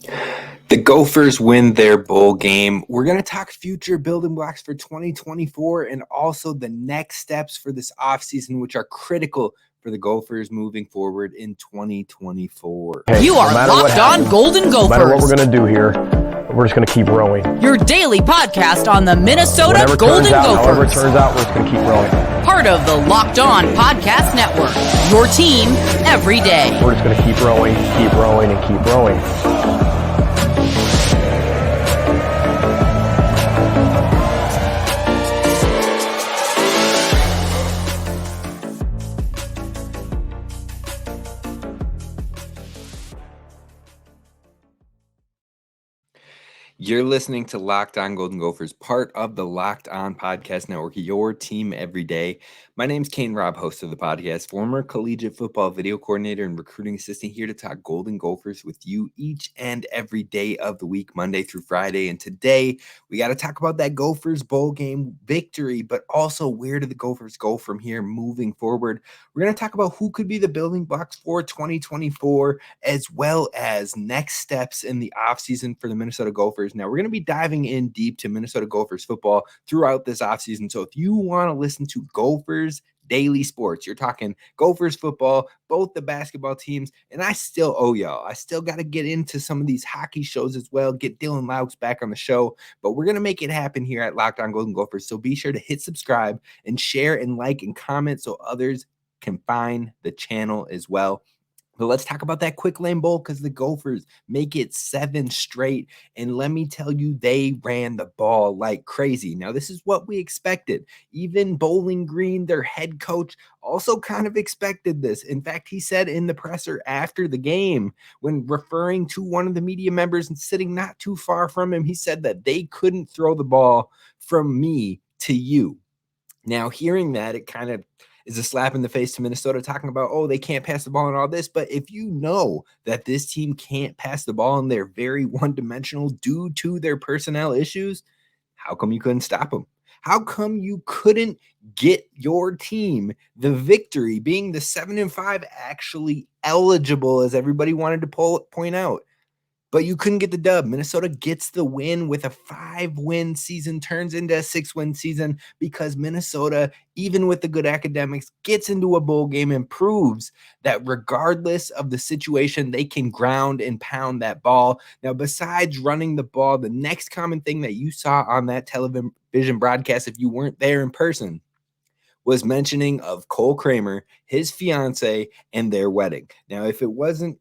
The Gophers win their bowl game. We're going to talk future building blocks for 2024 and also the next steps for this offseason, which are critical for the Gophers moving forward in 2024. You are Locked On Golden Gophers. No matter what we're going to do here, we're just going to keep rowing. Your daily podcast on the Minnesota Golden Gophers. However it turns out, we're just going to keep rowing. Part of the Locked On Podcast Network. Your team every day. We're just going to keep rowing, and keep rowing. You're listening to Locked On Golden Gophers, part of the Locked On Podcast Network, your team every day. My name's Kane Rob, host of the podcast, former collegiate football video coordinator and recruiting assistant, here to talk Golden Gophers with you each and every day of the week, Monday through Friday. And today, we got to talk about that Gophers bowl game victory, but also where do the Gophers go from here moving forward. We're going to talk about who could be the building blocks for 2024, as well as next steps in the offseason for the Minnesota Gophers. Now, we're going to be diving in deep to Minnesota Gophers football throughout this offseason. So if you want to listen to Gophers Daily Sports, you're talking Gophers football, both the basketball teams, and I still owe y'all. I still got to get into some of these hockey shows as well, get Dylan Laux back on the show, but we're going to make it happen here at Locked On Golden Gophers. So be sure to hit subscribe and share and like and comment so others can find the channel as well. But let's talk about that Quick Lane Bowl, because the Gophers make it 7 straight. And let me tell you, they ran the ball like crazy. Now, this is what we expected. Even Bowling Green, their head coach, also kind of expected this. In fact, he said in the presser after the game, when referring to one of the media members and sitting not too far from him, he said that they couldn't throw the ball from me to you. Now, hearing that, it kind of is a slap in the face to Minnesota, talking about, oh, they can't pass the ball and all this. But if you know that this team can't pass the ball and they're very one-dimensional due to their personnel issues, how come you couldn't stop them? How come you couldn't get your team the victory, being the 7-5 actually eligible, as everybody wanted to point out? But you couldn't get the dub. Minnesota gets the win with a 5-win season, turns into a 6-win season, because Minnesota, even with the good academics, gets into a bowl game and proves that regardless of the situation, they can ground and pound that ball. Now, besides running the ball, the next common thing that you saw on that television broadcast, if you weren't there in person, was mentioning of Cole Kramer, his fiance, and their wedding. Now, if it wasn't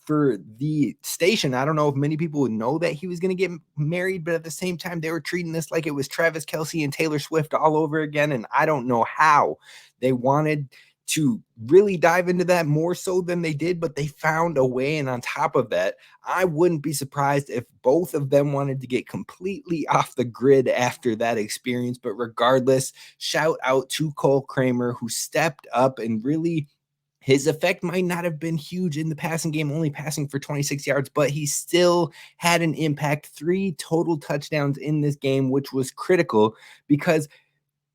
for the station, I don't know if many people would know that he was going to get married, but at the same time, they were treating this like it was Travis Kelce and Taylor Swift all over again. And I don't know how they wanted to really dive into that more so than they did, but they found a way. And on top of that, I wouldn't be surprised if both of them wanted to get completely off the grid after that experience. But regardless, shout out to Cole Kramer, who stepped up and really, his effect might not have been huge in the passing game, only passing for 26 yards, but he still had an impact. 3 total touchdowns in this game, which was critical because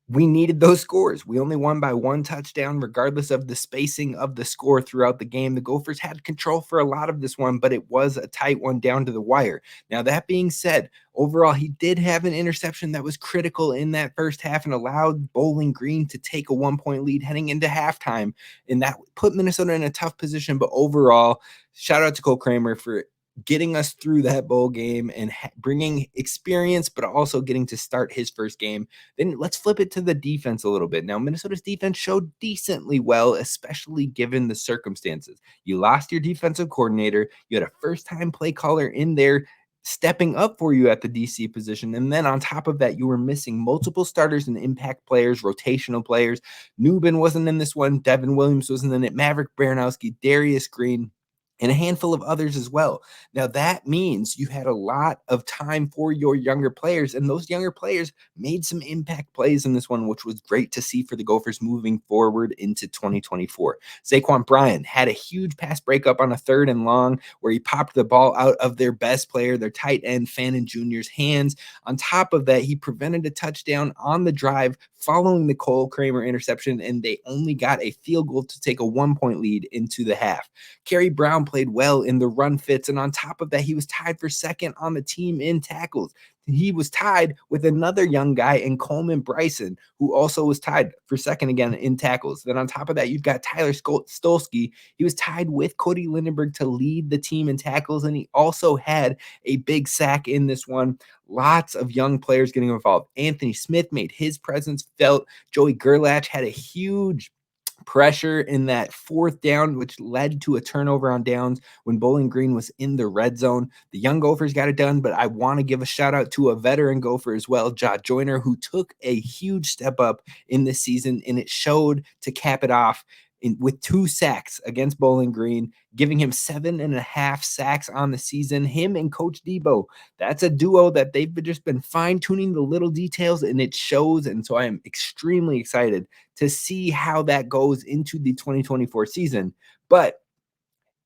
we needed those scores. We only won by 1 touchdown, regardless of the spacing of the score throughout the game. The Gophers had control for a lot of this one, but it was a tight one down to the wire. Now, that being said, overall, he did have an interception that was critical in that first half and allowed Bowling Green to take a 1-point lead heading into halftime, and that put Minnesota in a tough position. But overall, shout out to Cole Kramer for getting us through that bowl game and bringing experience, but also getting to start his first game. Then let's flip it to the defense a little bit. Now, Minnesota's defense showed decently well, especially given the circumstances. You lost your defensive coordinator. You had a first-time play caller in there stepping up for you at the DC position. And then on top of that, you were missing multiple starters and impact players, rotational players. Newbin wasn't in this one. Devin Williams wasn't in it. Maverick Baranowski, Darius Green, and a handful of others as well. Now, that means you had a lot of time for your younger players, and those younger players made some impact plays in this one, which was great to see for the Gophers moving forward into 2024. Zaquan Bryan had a huge pass breakup on a 3rd and long where he popped the ball out of their best player, their tight end, Fannin Jr.'s hands. On top of that, he prevented a touchdown on the drive following the Cole Kramer interception, and they only got a field goal to take a 1-point lead into the half. Kerry Brown Brown played well in the run fits. And on top of that, he was tied for second on the team in tackles. He was tied with another young guy in Coleman Bryson, who also was tied for second again in tackles. Then on top of that, you've got Tyler Stolsky. He was tied with Cody Lindenberg to lead the team in tackles, and he also had a big sack in this one. Lots of young players getting involved. Anthony Smith made his presence felt. Joey Gerlach had a huge pressure in that fourth down, which led to a turnover on downs when Bowling Green was in the red zone. The young Gophers got it done, but I want to give a shout out to a veteran Gopher as well, Ja Joyner, who took a huge step up in this season, and it showed to cap it off with 2 sacks against Bowling Green, giving him 7.5 sacks on the season. Him and Coach Debo, that's a duo that they've just been fine-tuning the little details, and it shows. And so I am extremely excited to see how that goes into the 2024 season. But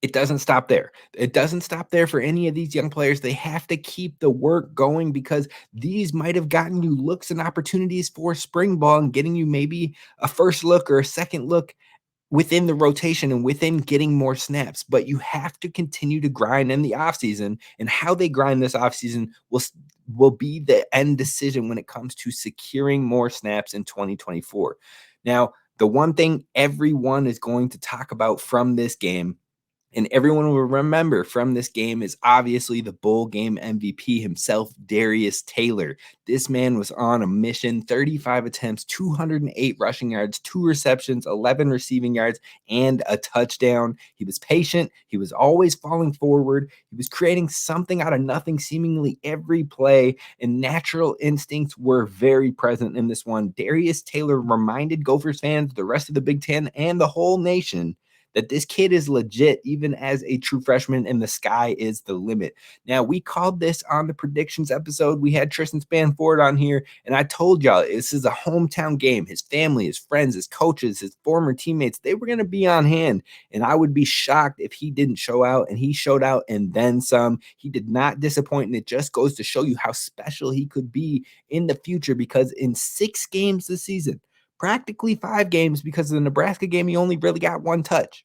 it doesn't stop there. It doesn't stop there for any of these young players. They have to keep the work going, because these might have gotten you looks and opportunities for spring ball and getting you maybe a first look or a second look within the rotation and within getting more snaps. But you have to continue to grind in the offseason, and how they grind this offseason will be the end decision when it comes to securing more snaps in 2024. Now, the one thing everyone is going to talk about from this game, and everyone will remember from this game, is obviously the bowl game MVP himself, Darius Taylor. This man was on a mission. 35 attempts, 208 rushing yards, 2 receptions, 11 receiving yards, and a touchdown. He was patient. He was always falling forward. He was creating something out of nothing seemingly every play, and natural instincts were very present in this one. Darius Taylor reminded Gophers fans, the rest of the Big Ten, and the whole nation that this kid is legit, even as a true freshman, and the sky is the limit. Now, we called this on the predictions episode. We had Tristyn Spann-Ford on here, and I told y'all this is a hometown game. His family, his friends, his coaches, his former teammates, they were going to be on hand, and I would be shocked if he didn't show out, and he showed out and then some. He did not disappoint, and it just goes to show you how special he could be in the future, because in 6 games this season, practically 5 games, because of the Nebraska game, he only really got 1 touch.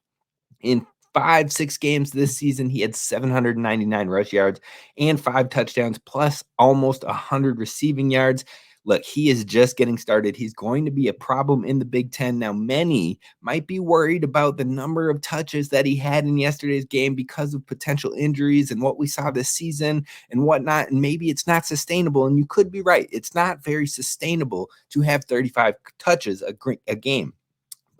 In 5-6 games this season, he had 799 rush yards and 5 touchdowns, plus almost 100 receiving yards. Look, he is just getting started. He's going to be a problem in the Big Ten. Now, many might be worried about the number of touches that he had in yesterday's game because of potential injuries and what we saw this season and whatnot. And maybe it's not sustainable. And you could be right. It's not very sustainable to have 35 touches a game.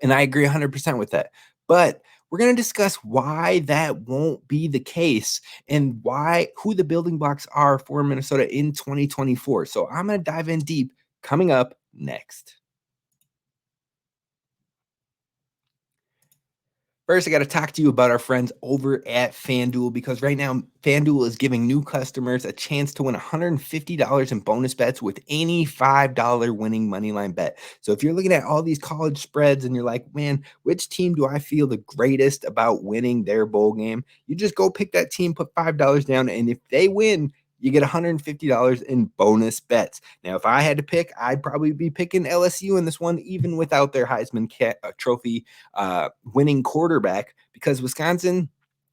And I agree 100% with that. But we're going to discuss why that won't be the case and who the building blocks are for Minnesota in 2024. So I'm going to dive in deep coming up next. First, I got to talk to you about our friends over at FanDuel, because right now FanDuel is giving new customers a chance to win $150 in bonus bets with any $5 winning moneyline bet. So if you're looking at all these college spreads and you're like, man, which team do I feel the greatest about winning their bowl game? You just go pick that team, put $5 down, and if they win, you get $150 in bonus bets. Now, if I had to pick, I'd probably be picking LSU in this one, even without their Heisman Trophy winning quarterback, because Wisconsin,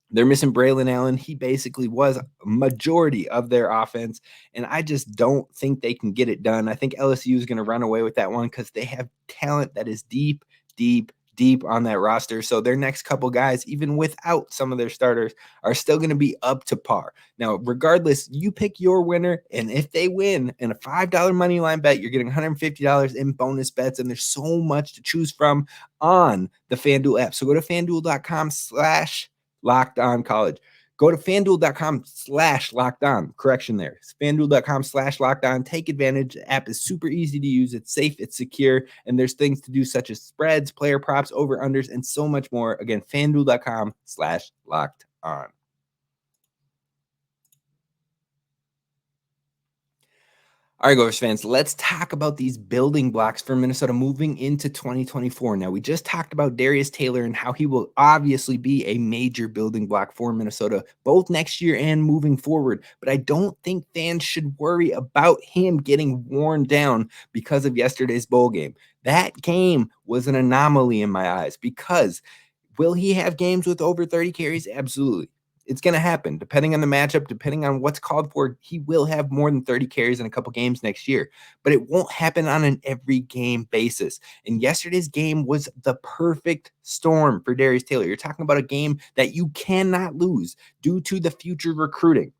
they're missing Braylon Allen. He basically was a majority of their offense, and I just don't think they can get it done. I think LSU is going to run away with that one because they have talent that is deep on that roster. So their next couple guys, even without some of their starters, are still going to be up to par. Now, regardless, you pick your winner, and if they win in a $5 money line bet, you're getting $150 in bonus bets, and there's so much to choose from on the FanDuel app. So go to FanDuel.com/LockedOnCollege. Go to FanDuel.com/LockedOn. Correction there. It's FanDuel.com/LockedOn. Take advantage. The app is super easy to use. It's safe. It's secure. And there's things to do such as spreads, player props, over-unders, and so much more. Again, FanDuel.com/LockedOn. All right, Gophers fans, let's talk about these building blocks for Minnesota moving into 2024. Now, we just talked about Darius Taylor and how he will obviously be a major building block for Minnesota, both next year and moving forward. But I don't think fans should worry about him getting worn down because of yesterday's bowl game. That game was an anomaly in my eyes, because Will he have games with over 30 carries? Absolutely. It's going to happen. Depending on the matchup, depending on what's called for, he will have more than 30 carries in a couple games next year. But it won't happen on an every game basis. And yesterday's game was the perfect storm for Darius Taylor. You're talking about a game that you cannot lose due to the future recruiting.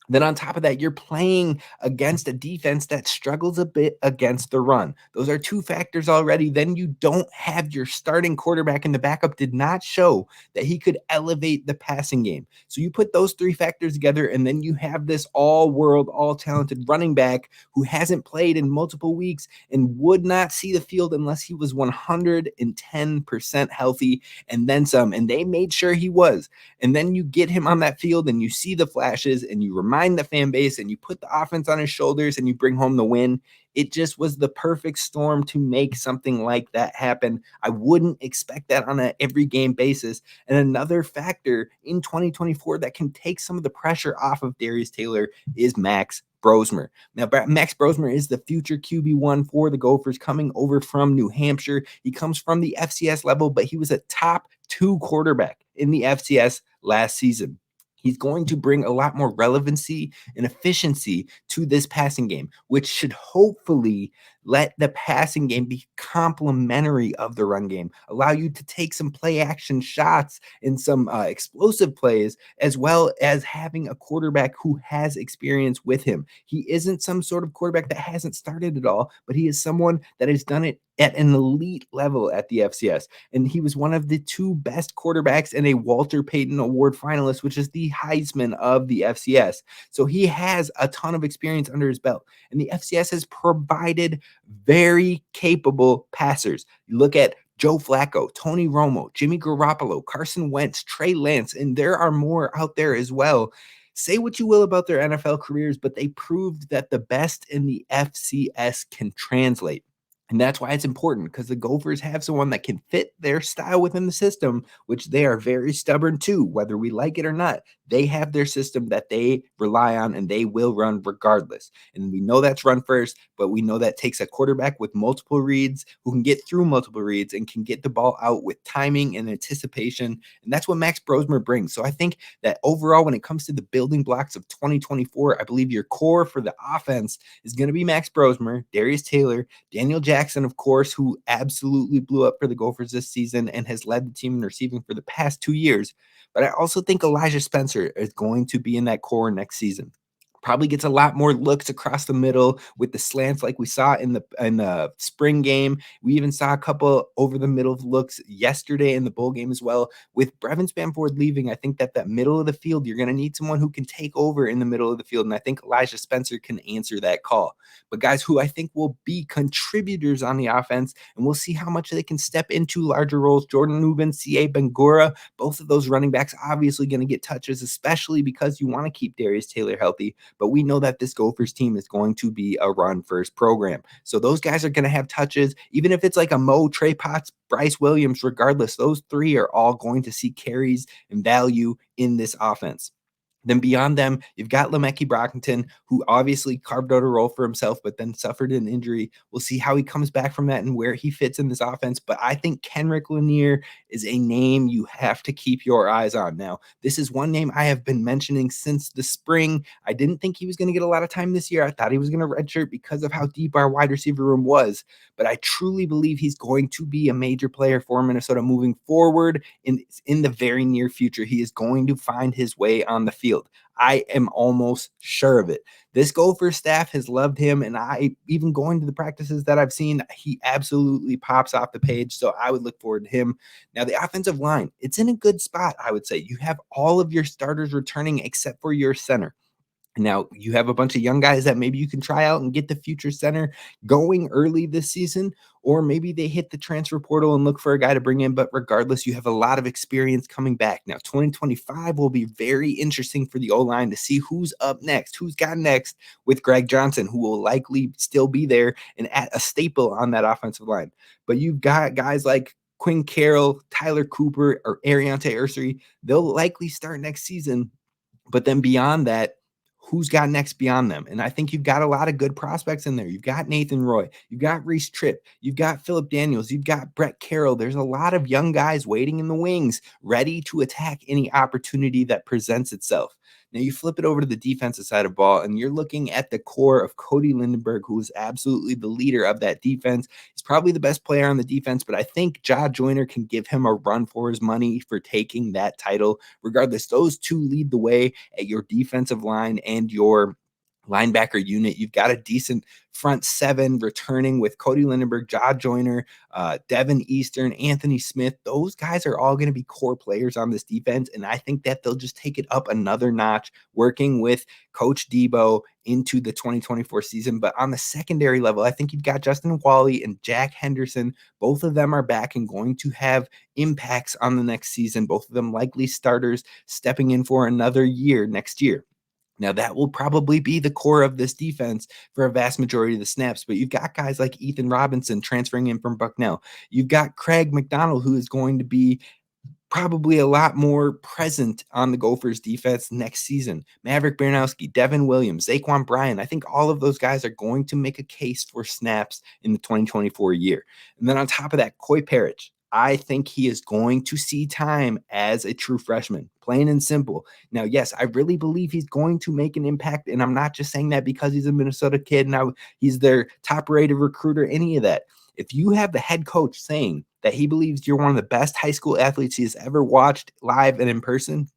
Then on top of that, you're playing against a defense that struggles a bit against the run. Those are two factors already. Then you don't have your starting quarterback, and the backup did not show that he could elevate the passing game. So you put those three factors together, and then you have this all-world, all-talented running back who hasn't played in multiple weeks and would not see the field unless he was 110% healthy and then some. And they made sure he was. And then you get him on that field and you see the flashes and you remind the fan base and you put the offense on his shoulders and you bring home the win. It just was the perfect storm to make something like that happen. I wouldn't expect that on an every game basis. And another factor in 2024 that can take some of the pressure off of Darius Taylor is Max Brosmer. Now, Max Brosmer is the future QB1 for the Gophers, coming over from New Hampshire. He comes from the FCS level, but he was a top 2 quarterback in the FCS last season. He's going to bring a lot more relevancy and efficiency to this passing game, which should hopefully let the passing game be complementary of the run game, allow you to take some play action shots and some explosive plays, as well as having a quarterback who has experience with him. He isn't some sort of quarterback that hasn't started at all, but he is someone that has done it at an elite level at the FCS. And he was one of the 2 best quarterbacks and a Walter Payton Award finalist, which is the Heisman of the FCS. So he has a ton of experience under his belt. And the FCS has provided very capable passers. You look at Joe Flacco, Tony Romo, Jimmy Garoppolo, Carson Wentz, Trey Lance, and there are more out there as well. Say what you will about their NFL careers, but they proved that the best in the FCS can translate. And that's why it's important, because the Gophers have someone that can fit their style within the system, which they are very stubborn to, whether we like it or not. They have their system that they rely on and they will run regardless. And we know that's run first, but we know that takes a quarterback with multiple reads who can get through multiple reads and can get the ball out with timing and anticipation. And that's what Max Brosmer brings. So I think that overall, when it comes to the building blocks of 2024, I believe your core for the offense is going to be Max Brosmer, Darius Taylor, Daniel Jackson, of course, who absolutely blew up for the Gophers this season and has led the team in receiving for the past 2 years. But I also think Elijah Spencer is going to be in that core next season. Probably gets a lot more looks across the middle with the slants like we saw in the spring game. We even saw a couple over the middle looks yesterday in the bowl game as well. With Tristyn Spann-Ford leaving, I think that middle of the field, you're going to need someone who can take over in the middle of the field. And I think Elijah Spencer can answer that call. But guys who I think will be contributors on the offense, and we'll see how much they can step into larger roles. Jordan Newman, C.A. Bangura, both of those running backs obviously going to get touches, especially because you want to keep Darius Taylor healthy. But we know that this Gophers team is going to be a run-first program. So those guys are going to have touches, even if it's like a Mo, Trey Potts, Bryce Williams, regardless, those 3 are all going to see carries and value in this offense. Then beyond them, you've got Le'Meke Brockington, who obviously carved out a role for himself, but then suffered an injury. We'll see how he comes back from that and where he fits in this offense. But I think Kenrick Lanier is a name you have to keep your eyes on. Now, this is one name I have been mentioning since the spring. I didn't think he was going to get a lot of time this year. I thought he was going to redshirt because of how deep our wide receiver room was. But I truly believe he's going to be a major player for Minnesota moving forward in the very near future. He is going to find his way on the field. I am almost sure of it. This Gopher staff has loved him, and I even going to the practices that I've seen, he absolutely pops off the page. So I would look forward to him. Now, the offensive line, it's in a good spot, I would say. You have all of your starters returning except for your center. Now, you have a bunch of young guys that maybe you can try out and get the future center going early this season, or maybe they hit the transfer portal and look for a guy to bring in. But regardless, you have a lot of experience coming back. Now, 2025 will be very interesting for the O-line to see who's up next, who's got next with Greg Johnson, who will likely still be there and at a staple on that offensive line. But you've got guys like Quinn Carroll, Tyler Cooper, or Ariante Ursery. They'll likely start next season. But then beyond that, who's got next beyond them. And I think you've got a lot of good prospects in there. You've got Nathan Roy, you've got Reese Tripp, you've got Phillip Daniels, you've got Brett Carroll. There's a lot of young guys waiting in the wings, ready to attack any opportunity that presents itself. Now you flip it over to the defensive side of ball, and you're looking at the core of Cody Lindenberg, who is absolutely the leader of that defense. He's probably the best player on the defense, but I think Ja Joyner can give him a run for his money for taking that title. Regardless, those two lead the way at your defensive line and your linebacker unit. You've got a decent front seven returning with Cody Lindenberg, Ja Joyner, Devin Eastern, Anthony Smith. Those guys are all going to be core players on this defense, and I think that they'll just take it up another notch working with Coach Debo into the 2024 season. But on the secondary level, I think you've got Justin Wally and Jack Henderson. Both of them are back and going to have impacts on the next season. Both of them likely starters stepping in for another year next year. Now, that will probably be the core of this defense for a vast majority of the snaps, but you've got guys like Ethan Robinson transferring in from Bucknell. You've got Craig McDonald, who is going to be probably a lot more present on the Gophers defense next season. Maverick Baranowski, Devin Williams, Zaquan Bryan. I think all of those guys are going to make a case for snaps in the 2024 year. And then on top of that, Coy Parrish. I think he is going to see time as a true freshman, plain and simple. Now, yes, I really believe he's going to make an impact, and I'm not just saying that because he's a Minnesota kid. Now, he's their top-rated recruiter, any of that. If you have the head coach saying that he believes you're one of the best high school athletes he has ever watched live and in person,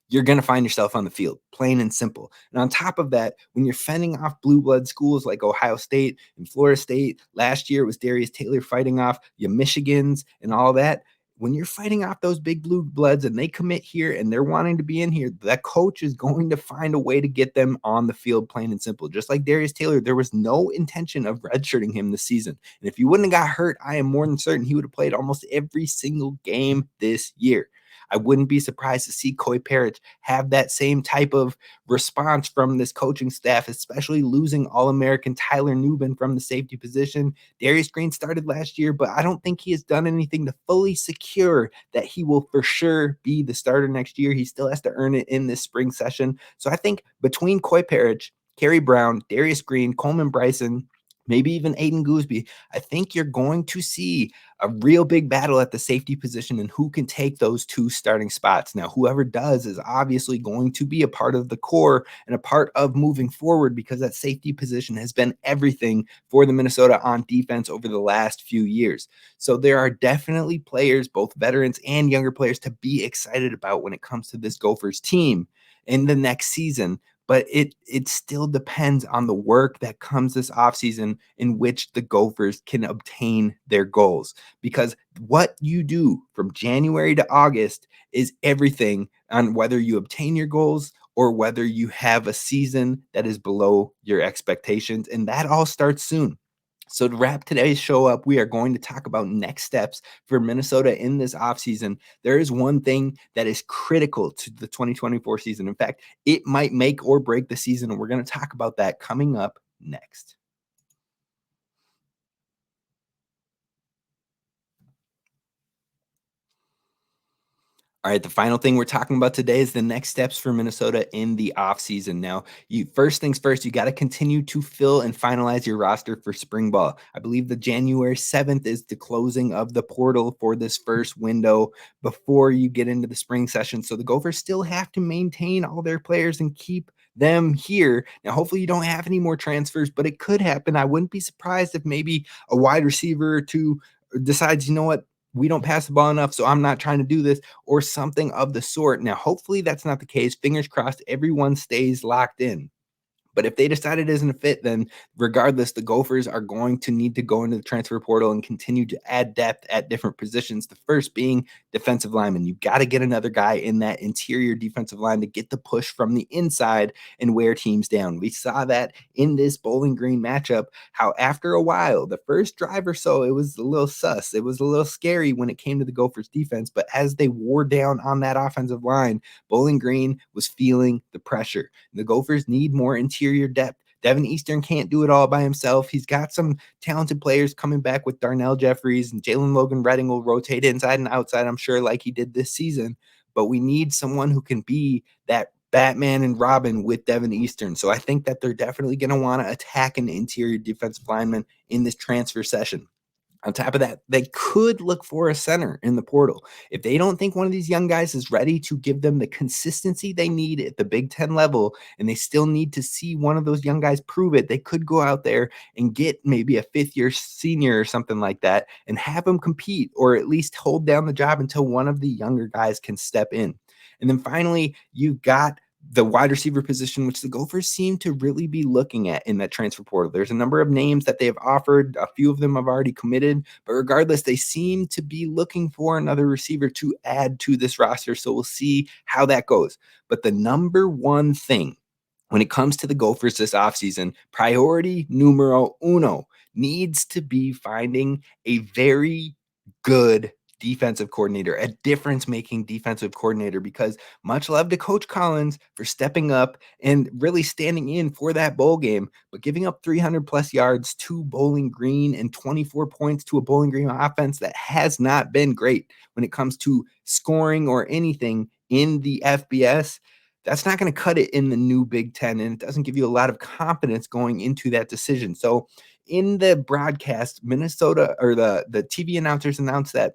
you're going to find yourself on the field, plain and simple. And on top of that, when you're fending off blue blood schools like Ohio State and Florida State, last year it was Darius Taylor fighting off your Michigans and all that. When you're fighting off those big blue bloods and they commit here and they're wanting to be in here, that coach is going to find a way to get them on the field, plain and simple. Just like Darius Taylor, there was no intention of redshirting him this season. And if he wouldn't have got hurt, I am more than certain he would have played almost every single game this year. I wouldn't be surprised to see Coy Parrish have that same type of response from this coaching staff, especially losing All-American Tyler Nubin from the safety position. Darius Green started last year, but I don't think he has done anything to fully secure that he will for sure be the starter next year. He still has to earn it in this spring session. So I think between Coy Parrish, Kerry Brown, Darius Green, Coleman Bryson, maybe even Aiden Gooseby, I think you're going to see a real big battle at the safety position and who can take those two starting spots. Now, whoever does is obviously going to be a part of the core and a part of moving forward, because that safety position has been everything for the Minnesota on defense over the last few years. So there are definitely players, both veterans and younger players, to be excited about when it comes to this Gophers team in the next season. But it still depends on the work that comes this offseason in which the Gophers can obtain their goals. Because what you do from January to August is everything on whether you obtain your goals or whether you have a season that is below your expectations. And that all starts soon. So to wrap today's show up, we are going to talk about next steps for Minnesota in this offseason. There is one thing that is critical to the 2024 season. In fact, it might make or break the season, and we're going to talk about that coming up next. All right, the final thing we're talking about today is the next steps for Minnesota in the offseason. Now, first things first, you got to continue to fill and finalize your roster for spring ball. I believe the January 7th is the closing of the portal for this first window before you get into the spring session. So the Gophers still have to maintain all their players and keep them here. Now, hopefully you don't have any more transfers, but it could happen. I wouldn't be surprised if maybe a wide receiver or two decides, you know what, we don't pass the ball enough, so I'm not trying to do this, or something of the sort. Now, hopefully that's not the case. Fingers crossed, everyone stays locked in. But if they decide it isn't a fit, then regardless, the Gophers are going to need to go into the transfer portal and continue to add depth at different positions. The first being defensive lineman. You've got to get another guy in that interior defensive line to get the push from the inside and wear teams down. We saw that in this Bowling Green matchup, how after a while, the first drive or so, it was a little sus. It was a little scary when it came to the Gophers defense. But as they wore down on that offensive line, Bowling Green was feeling the pressure. The Gophers need more interior depth. Devin Eastern can't do it all by himself. He's got some talented players coming back with Darnell Jeffries, and Jalen Logan Redding will rotate inside and outside, I'm sure, like he did this season. But we need someone who can be that Batman and Robin with Devin Eastern. So I think that they're definitely going to want to attack an interior defensive lineman in this transfer session. On top of that, they could look for a center in the portal. If they don't think one of these young guys is ready to give them the consistency they need at the Big Ten level, and they still need to see one of those young guys prove it, they could go out there and get maybe a fifth-year senior or something like that and have them compete, or at least hold down the job until one of the younger guys can step in. And then finally, you've got the wide receiver position, which the Gophers seem to really be looking at in that transfer portal. There's a number of names that they have offered. A few of them have already committed, but regardless, they seem to be looking for another receiver to add to this roster. So we'll see how that goes. But the number one thing when it comes to the Gophers this offseason, priority numero uno needs to be finding a very good defensive coordinator, a difference-making defensive coordinator, because much love to Coach Collins for stepping up and really standing in for that bowl game, but giving up 300-plus yards to Bowling Green and 24 points to a Bowling Green offense that has not been great when it comes to scoring or anything in the FBS. That's not going to cut it in the new Big Ten, and it doesn't give you a lot of confidence going into that decision. So in the broadcast, Minnesota, or the TV announcers announced that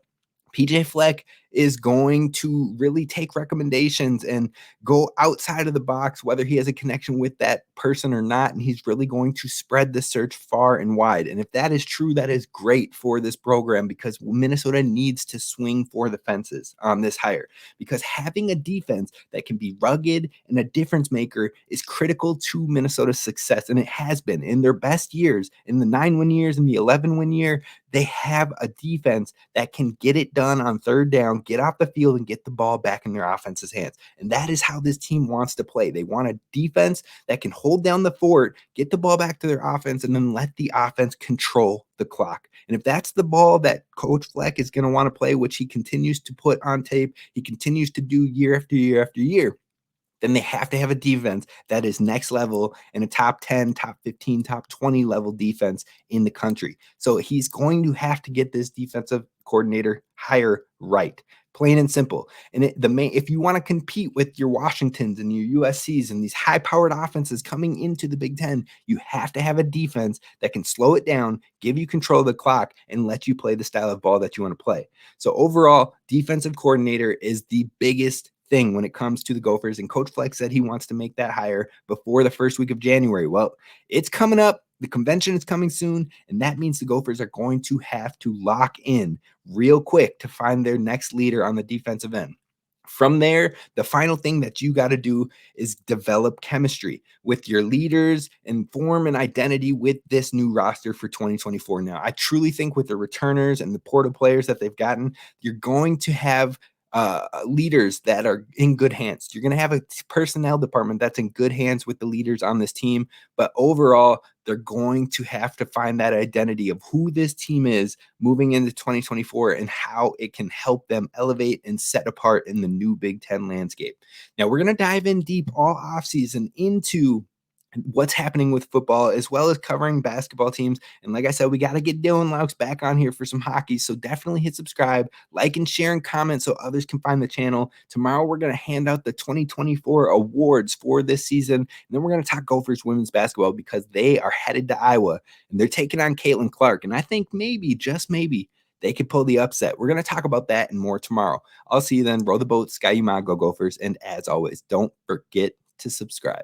PJ Fleck is going to really take recommendations and go outside of the box, whether he has a connection with that person or not. And he's really going to spread the search far and wide. And if that is true, that is great for this program, because Minnesota needs to swing for the fences on this hire, because having a defense that can be rugged and a difference maker is critical to Minnesota's success. And it has been in their best years, in the 9-win years and the 11-win year. They have a defense that can get it done on third down, get off the field, and get the ball back in their offense's hands. And that is how this team wants to play. They want a defense that can hold down the fort, get the ball back to their offense, and then let the offense control the clock. And if that's the ball that Coach Fleck is going to want to play, which he continues to put on tape, he continues to do year after year after year, then they have to have a defense that is next level and a top 10, top 15, top 20 level defense in the country. So he's going to have to get this defensive coordinator hire right, plain and simple. And if you want to compete with your Washingtons and your USCs and these high-powered offenses coming into the Big Ten, you have to have a defense that can slow it down, give you control of the clock, and let you play the style of ball that you want to play. So overall, defensive coordinator is the biggest thing when it comes to the Gophers, and Coach Fleck said he wants to make that hire before the first week of January. Well, it's coming up. The convention is coming soon, and that means the Gophers are going to have to lock in real quick to find their next leader on the defensive end. From there, the final thing that you got to do is develop chemistry with your leaders and form an identity with this new roster for 2024. Now, I truly think with the returners and the portal players that they've gotten, you're going to have leaders that are in good hands. You're going to have a personnel department that's in good hands with the leaders on this team. But overall, they're going to have to find that identity of who this team is moving into 2024 and how it can help them elevate and set apart in the new Big Ten landscape. Now, we're going to dive in deep all offseason into what's happening with football, as well as covering basketball teams. And like I said, we got to get Dylan Laux back on here for some hockey. So definitely hit subscribe, like, and share and comment so others can find the channel. Tomorrow, we're going to hand out the 2024 awards for this season. And then we're going to talk Gophers women's basketball, because they are headed to Iowa and they're taking on Caitlin Clark. And I think maybe, just maybe, they could pull the upset. We're going to talk about that and more tomorrow. I'll see you then. Row the boat, Sky Go Gophers. And as always, don't forget to subscribe.